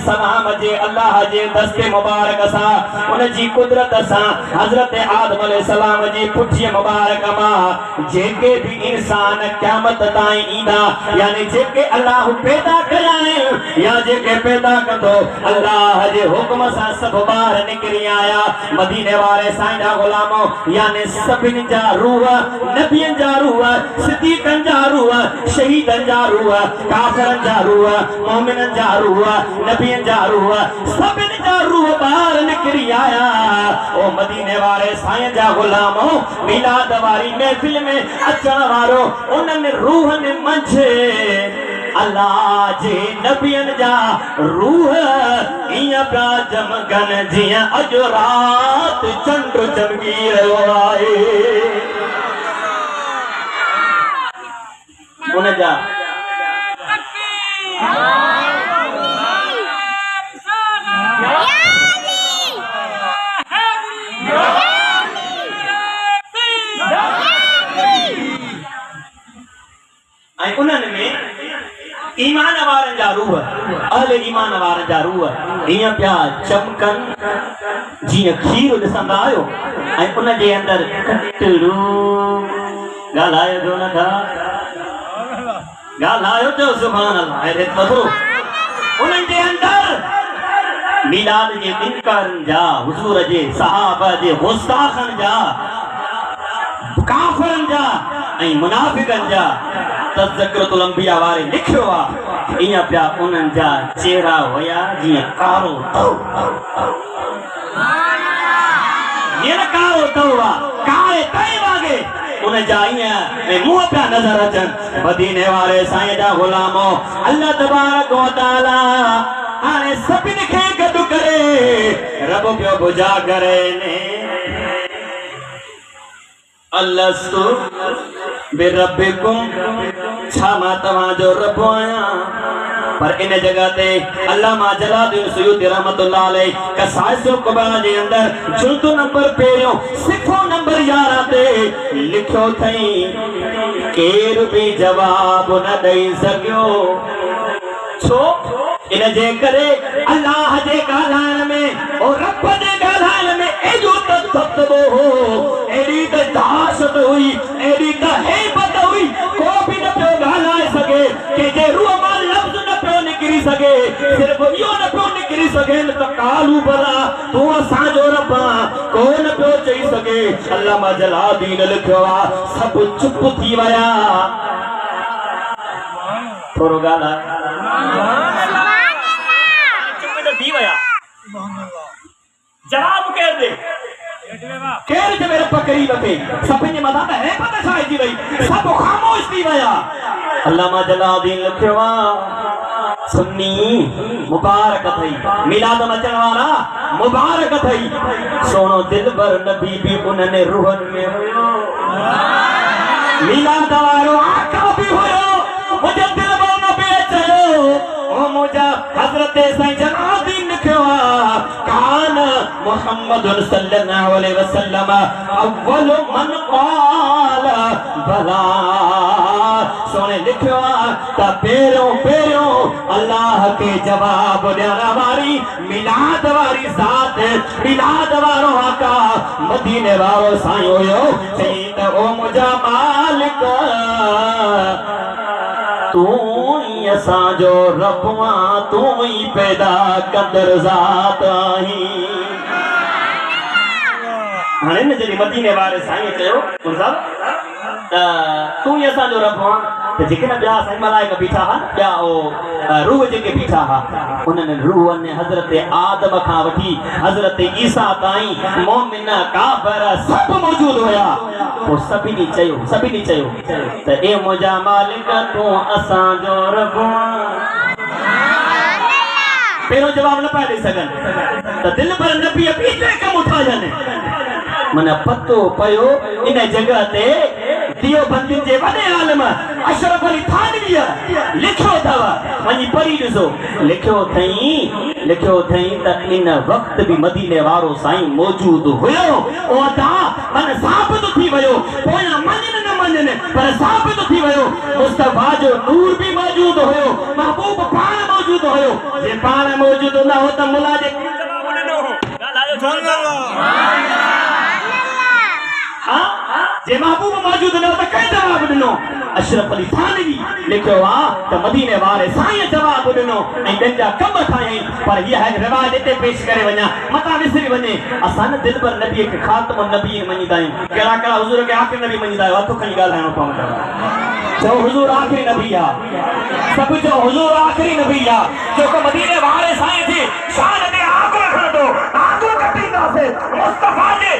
सलाम जे अल्लाह जे दस्ते मुबारक सा उन जी कुदरत सा हजरत आदम अलैहिस्सलाम जी पुठी मुबारक मां जेके भी इंसान क़यामत ताईं ईंदा यानी जेके अल्लाह पैदा कया या जेके पैदा कंदो अल्लाह जे हुक्म सा सब बार निकरी आया मदीने वाले साईं जा गुलामो यानी सभिन जा रूह नबियन जा रूह सिद्दीक़न जा रूह शहीदन जा रूह काफिरन जा रूह मोमिनन जा रूह नबियन जा रूह सभिन जा रूह बाहर निकरी आया ओ मदीने वाले साईं जा गुलामो मिलाद वारी महफिल में अचण वारो उनन रूहन मंझे अल्लाह जे नबियन जा रूह इया प्या जमगन जिया अज रात चंड चमकी रहो आए उन जा उन्हनि में ईमान वारनि जा रूह अहले ईमान वारनि जा रूह ईअं पिया चमकन जीअं खीर ॾिसंदा आहियो ऐं उन जे अंदरि कटरू ॻाल्हायो जो नथा ॻाल्हायो जो सुभान अल्लाह उन्हनि जे अंदरि मिलाद जे इनकारनि जा हुज़ूर जे सहाबा जे गुस्ताखनि जा काफ़िरनि जा ऐं मुनाफ़िक़नि जा तज़किरतुल अंबिया वारे लिखियो आहे इएं पिया उन्हनि जा चेहरा हुया जीअं कारो तओ हींअर कारो तओ आहे कारे तए वांगे उन जा ईअं मुंहं पिया नज़र अचनि मदीने वारे साईं जा गुलामो अल्लाह तबारक व तआला हाणे सभिनी खे गॾु करे रब पियो बुझा करे ने अलस्तु बिरब्बिकुम छा मां तव्हांजो रब आहियां पर इन जगह ते अल्लामा जलालुद्दीन सुयूती रहमतुल्लाह अलैहि कसाइसुल कुबरा जे अंदर जुल्द नंबर पहिरियों सिखो नंबर 11 ते लिखियो थई केर भी जवाब न ॾेई सघियो छो इन जे करे अल्लाह जे ॻाल्हाइण में और रब जे ॻाल्हाइण में एॾो तदबो हो एॾी त दाशत हुई एॾी त हेबत हुई को बि न पियो ॻाल्हाए सघे के जे रूह मां लफ़्ज़ न पियो निकिरी सघे सिर्फ़ इहो न पियो निकिरी सघे त कालू भला तूं असांजो रब को न पियो चई सघे अल्लामा जलालुद्दीन लिखियो आहे सभु चुप थी विया थोरो ॻाल्हाए थी वया जवाब केर दे केर जे मेरे पकरीब थे सभिनी मदा त है पता छाइजी वई सब खामोश थी वया अल्लामा जलालुद्दीन लिखियो सुन्नी मुबारक थई मिलाद मचण वाला मुबारक थई सोनो दिलबर नबी भी उन्हनि रूहन में हुयो मिलाद वारो आका भी हुयो मुझे दिलबर नबी चयो ओ मुझा हजरत साईं जलालुद्दीन लिखियो कान मुहम्मद सल्लल्लाहु अलैहि वसल्लम अव्वल मन क़ाल भला सोने लिखियो त पहिरियों अल्लाह के जवाब ॾियण वारी मिलाद वारी ज़ात मिलाद वारो आका मदीने वारो साईं हुयो चई त ओ मुझा मालिक तू असांजो रब तू ही पैदा कंदड़ ज़ात आहीं हाणे न जॾहिं मदीने वारे साईं चयो तू ही असांजो रब त जेके न ॿिया साईं मलाइका बीठा हुआ ॿिया रूह जेके बीठा हुआ उन्हनि रूहनि हज़रत आदम खां वठी हज़रत ईसा ताईं मोमिन काफ़िर सभु मौजूद हुया पोइ सभिनी चयो त ए मुंहिंजा मालिक तूं असांजो रब पहिरियों जवाब न पिया ॾेई सघनि त दिल पर नबीअ ॿीठे कमु उथारियनि मन पतो पयो इन जगह ते दियो बंदिन जे वॾे आलम अशरफ अली थानवी लिखियो अथव वञी पढ़ी ॾिसो लिखियो अथई त इन वक़्त बि मदीने वारो साईं मौजूद हुयो ओ अदा मन साबित थी वियो पोयां मञनि न मञनि पर साबित थी वियो मुस्तफा जो नूर भी मौजूद हुयो महबूब पाण मौजूद ॾिनो हुयो जे पाण मौजूद न हो त मुला जे जवाब ॾिनो हाँ जे महबूब मौजूद न हो त कंहिं जवाब ॾिनो अशरफ अली थानवी लिखियो आहे त मदीने वारे साईं जवाब ॾिनो ऐं पंहिंजा कम ठाहियईं पर हीअ है रिवाज हिते पेश करे वञा मता विसरी वञे असां न दिलबर नबी खे ख़ातम नबी मञीदा आहियूं कहिड़ा कहिड़ा हुज़ूर खे आख़िरी नबी मञीदा आहियो हथ खणी ॻाल्हाइणो पवंदो चओ हुज़ूर आख़िरी नबी आहे सभु चओ हुज़ूर आख़िरी नबी आहे जेको मदीने वारे साईं जी शान ते आगो खणंदो आगो कटींदासीं मुस्तफा जे